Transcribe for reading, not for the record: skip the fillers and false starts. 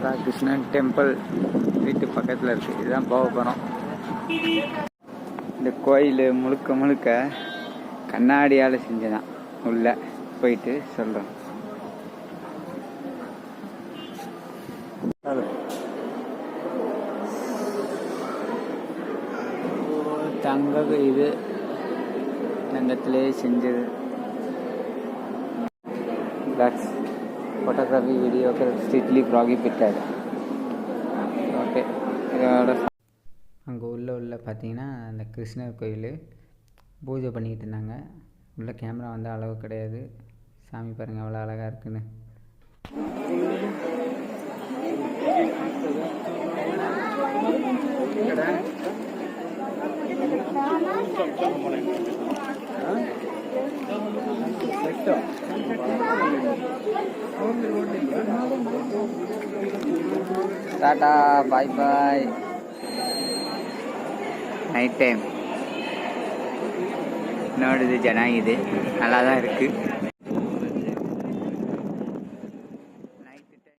Radhakrishnan temple வீட்டு பக்கத்தில் இருக்குது. இதுதான் போக போகிறோம். இந்த கோயில் முழுக்க முழுக்க கண்ணாடியால் செஞ்சதான். உள்ளே போயிட்டு சொல்கிறோம். தங்க இது தங்கத்திலே செஞ்சது. That's photography, videography strictly prohibited. Okay, இதோட அங்கே உள்ள பார்த்தீங்கன்னா அந்த கிருஷ்ணர் கோயில் பூஜை பண்ணிக்கிட்டு இருந்தாங்க. உள்ள கேமரா வந்து அளவு கிடையாது. சாமி பாருங்கள் அவ்வளோ அழகாக இருக்குன்னு. டாடா, பாய் பாய். நைட் டைம் ನೋಡಿದ್ದು ಜನ ಇದೆ, நல்லா தான் இருக்குது.